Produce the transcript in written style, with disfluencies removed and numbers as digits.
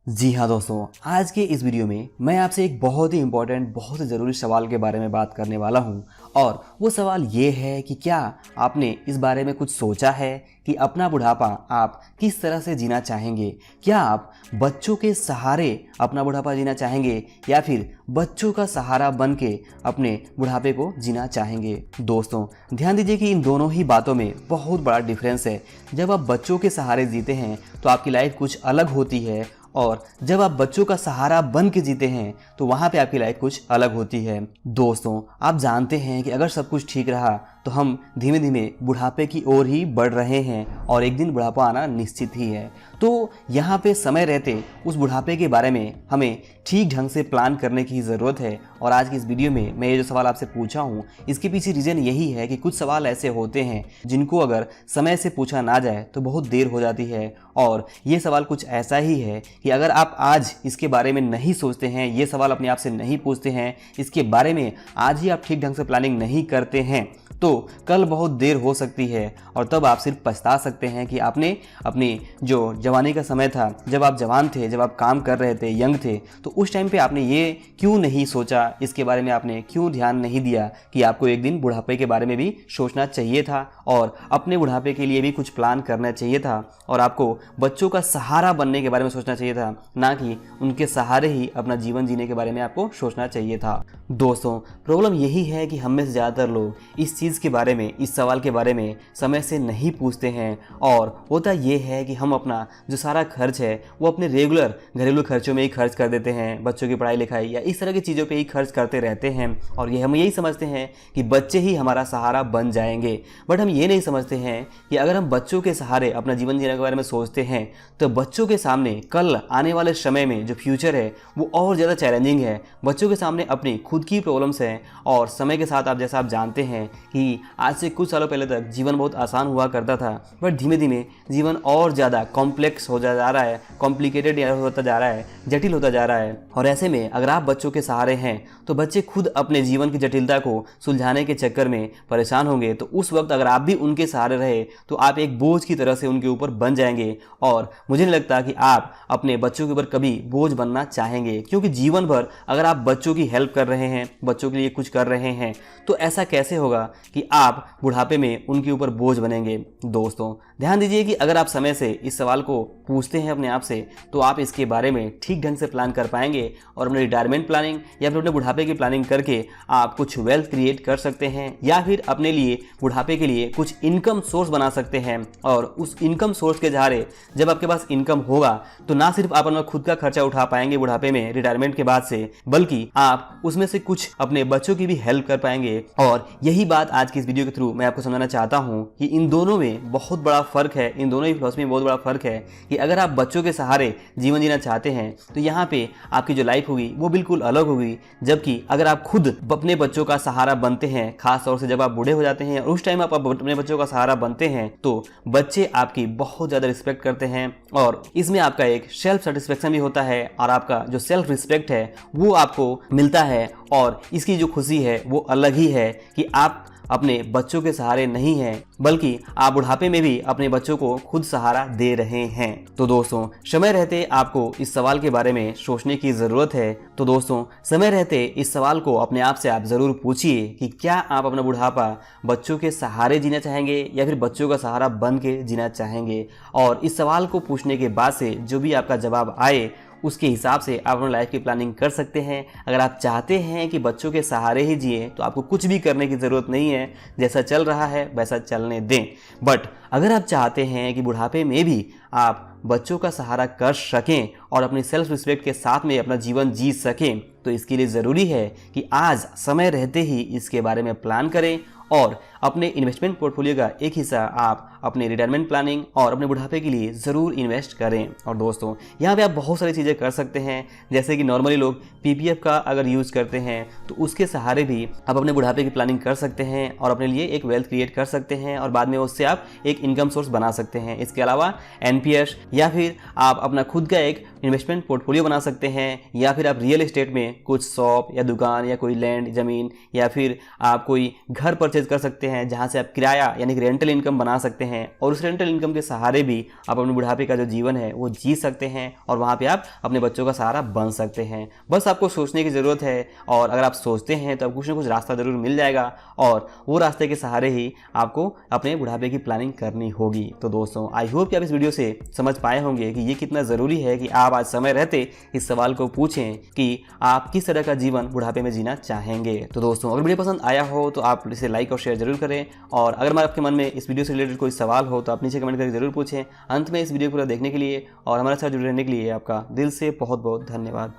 जी हाँ दोस्तों, आज के इस वीडियो में मैं आपसे एक बहुत ही इम्पोर्टेंट, बहुत ही ज़रूरी सवाल के बारे में बात करने वाला हूँ। और वो सवाल ये है कि क्या आपने इस बारे में कुछ सोचा है कि अपना बुढ़ापा आप किस तरह से जीना चाहेंगे? क्या आप बच्चों के सहारे अपना बुढ़ापा जीना चाहेंगे या फिर बच्चों का सहारा बन के अपने बुढ़ापे को जीना चाहेंगे? दोस्तों ध्यान दीजिए कि इन दोनों ही बातों में बहुत बड़ा डिफरेंस है। जब आप बच्चों के सहारे जीते हैं तो आपकी लाइफ कुछ अलग होती है, और जब आप बच्चों का सहारा बन के जीते हैं तो वहाँ पे आपकी लाइफ कुछ अलग होती है। दोस्तों आप जानते हैं कि अगर सब कुछ ठीक रहा तो हम धीमे धीमे बुढ़ापे की ओर ही बढ़ रहे हैं और एक दिन बुढ़ापा आना निश्चित ही है। तो यहाँ पे समय रहते उस बुढ़ापे के बारे में हमें ठीक ढंग से प्लान करने की ज़रूरत है। और आज की इस वीडियो में मैं ये जो सवाल आपसे पूछा हूँ इसके पीछे रीज़न यही है कि कुछ सवाल ऐसे होते हैं जिनको अगर समय से पूछा ना जाए तो बहुत देर हो जाती है। और ये सवाल कुछ ऐसा ही है कि अगर आप आज इसके बारे में नहीं सोचते हैं, ये सवाल अपने आप से नहीं पूछते हैं, इसके बारे में आज ही आप ठीक ढंग से प्लानिंग नहीं करते हैं तो कल बहुत देर हो सकती है और तब आप सिर्फ पछता सकते हैं कि आपने अपनी जो जवानी का समय था, जब आप जवान थे, जब आप काम कर रहे थे, यंग थे, तो उस टाइम पे आपने ये क्यों नहीं सोचा, इसके बारे में आपने क्यों ध्यान नहीं दिया कि आपको एक दिन बुढ़ापे के बारे में भी सोचना चाहिए था और अपने बुढ़ापे के लिए भी कुछ प्लान करना चाहिए था और आपको बच्चों का सहारा बनने के बारे में सोचना चाहिए था, ना कि उनके सहारे ही अपना जीवन जीने के बारे में आपको सोचना चाहिए था। दोस्तों प्रॉब्लम यही है कि हम में से ज़्यादातर लोग इस चीज़ के बारे में, इस सवाल के बारे में समय से नहीं पूछते हैं। और होता ये है कि हम अपना जो सारा खर्च है वो अपने रेगुलर घरेलू खर्चों में ही खर्च कर देते हैं, बच्चों की पढ़ाई लिखाई या इस तरह की चीज़ों पे ही खर्च करते रहते हैं। और ये हम यही समझते हैं कि बच्चे ही हमारा सहारा बन जाएंगे, बट हम ये नहीं समझते हैं कि अगर हम बच्चों के सहारे अपना जीवन जीने के बारे में सोचते हैं तो बच्चों के सामने कल आने वाले समय में जो फ्यूचर है वो और ज़्यादा चैलेंजिंग है। बच्चों के सामने अपनी खुद की प्रॉब्लम्स हैं और समय के साथ आप जानते हैं कि आज से कुछ सालों पहले तक जीवन बहुत आसान हुआ करता था, बट धीमे धीमे जीवन और ज़्यादा कॉम्प्लेक्स हो जा रहा है, कॉम्प्लिकेटेड होता जा रहा है, जटिल होता जा रहा है। और ऐसे में अगर आप बच्चों के सहारे हैं तो बच्चे खुद अपने जीवन की जटिलता को सुलझाने के चक्कर में परेशान होंगे। तो उस वक्त अगर आप भी उनके सहारे रहे तो आप एक बोझ की तरह से उनके ऊपर बन जाएंगे। और मुझे नहीं लगता कि आप अपने बच्चों के ऊपर कभी बोझ बनना चाहेंगे, क्योंकि जीवन भर अगर आप बच्चों की हेल्प कर रहे हैं, बच्चों के लिए कुछ कर रहे हैं, तो ऐसा कैसे होगा कि आप बुढ़ापे में उनके ऊपर बोझ बनेंगे। दोस्तों ध्यान दीजिए कि अगर आप समय से इस सवाल को पूछते हैं अपने आप से तो आप इसके बारे में ठीक ढंग से प्लान कर पाएंगे और अपने रिटायरमेंट प्लानिंग या फिर अपने बुढ़ापे की प्लानिंग करके आप कुछ वेल्थ क्रिएट कर सकते हैं या फिर अपने लिए बुढ़ापे के लिए कुछ इनकम सोर्स बना सकते हैं। और उस इनकम सोर्स के सहारे जब आपके पास इनकम होगा तो ना सिर्फ आप अपना खुद का खर्चा उठा पाएंगे बुढ़ापे में रिटायरमेंट के बाद से, बल्कि आप उसमें से कुछ अपने बच्चों की भी हेल्प कर पाएंगे। और यही बात आज की इस वीडियो के थ्रू मैं आपको समझाना चाहता हूं कि इन दोनों में बहुत बड़ा फर्क है, इन दोनों ही फिलॉसफी में बहुत बड़ा फर्क है कि अगर आप बच्चों के सहारे जीवन जीना चाहते हैं तो यहाँ पे आपकी जो लाइफ होगी वो बिल्कुल अलग होगी, जबकि अगर आप खुद अपने बच्चों का सहारा बनते हैं, खास तौर से जब आप बूढ़े हो जाते हैं और उस टाइम आप अपने बच्चों का सहारा बनते हैं तो बच्चे आपकी बहुत ज़्यादा रिस्पेक्ट करते हैं और इसमें आपका एक सेल्फ सेटिस्फेक्शन भी होता है और आपका जो सेल्फ रिस्पेक्ट है वो आपको मिलता है। और इसकी जो खुशी है वो अलग ही है कि आप अपने बच्चों के सहारे नहीं हैं, बल्कि आप बुढ़ापे में भी अपने बच्चों को खुद सहारा दे रहे हैं। तो दोस्तों समय रहते आपको इस सवाल के बारे में सोचने की ज़रूरत है। तो दोस्तों समय रहते इस सवाल को अपने आप से आप ज़रूर पूछिए कि क्या आप अपना बुढ़ापा बच्चों के सहारे जीना चाहेंगे या फिर बच्चों का सहारा बन के जीना चाहेंगे। और इस सवाल को पूछने के बाद से जो भी आपका जवाब आए उसके हिसाब से आप अपनी लाइफ की प्लानिंग कर सकते हैं। अगर आप चाहते हैं कि बच्चों के सहारे ही जिए तो आपको कुछ भी करने की ज़रूरत नहीं है, जैसा चल रहा है वैसा चलने दें। बट अगर आप चाहते हैं कि बुढ़ापे में भी आप बच्चों का सहारा कर सकें और अपनी सेल्फ रिस्पेक्ट के साथ में अपना जीवन जी सकें तो इसके लिए ज़रूरी है कि आज समय रहते ही इसके बारे में प्लान करें और अपने इन्वेस्टमेंट पोर्टफोलियो का एक हिस्सा आप अपने रिटायरमेंट प्लानिंग और अपने बुढ़ापे के लिए ज़रूर इन्वेस्ट करें। और दोस्तों यहाँ पे आप बहुत सारी चीज़ें कर सकते हैं, जैसे कि नॉर्मली लोग पीपीएफ का अगर यूज़ करते हैं तो उसके सहारे भी आप अपने बुढ़ापे की प्लानिंग कर सकते हैं और अपने लिए एक वेल्थ क्रिएट कर सकते हैं और बाद में उससे आप एक इनकम सोर्स बना सकते हैं। इसके अलावा एनपीएस या फिर आप अपना खुद का एक इन्वेस्टमेंट पोर्टफोलियो बना सकते हैं या फिर आप रियल एस्टेट में कुछ शॉप या दुकान या कोई लैंड ज़मीन या फिर आप कोई घर परचेज कर सकते हैं हैं जहाँ से आप किराया यानी कि रेंटल इनकम बना सकते हैं और उस रेंटल इनकम के सहारे भी आप अपने बुढ़ापे का जो जीवन है वो जी सकते हैं और वहाँ पे आप अपने बच्चों का सहारा बन सकते हैं। बस आपको सोचने की ज़रूरत है और अगर आप सोचते हैं तो कुछ ना कुछ रास्ता ज़रूर मिल जाएगा और वो रास्ते के सहारे ही आपको अपने बुढ़ापे की प्लानिंग करनी होगी। तो दोस्तों, आई होप कि आप इस वीडियो से समझ पाए होंगे कि ये कितना ज़रूरी है कि आप आज समय रहते इस सवाल को पूछें कि आप किस तरह का जीवन बुढ़ापे में जीना चाहेंगे। तो दोस्तों, अगर वीडियो पसंद आया हो तो आप इसे लाइक और शेयर जरूर करें और अगर आपके मन में इस वीडियो से रिलेटेड कोई सवाल हो तो आप नीचे कमेंट करके जरूर पूछें। अंत में इस वीडियो को पूरा देखने के लिए और हमारे साथ जुड़े रहने के लिए आपका दिल से बहुत बहुत धन्यवाद।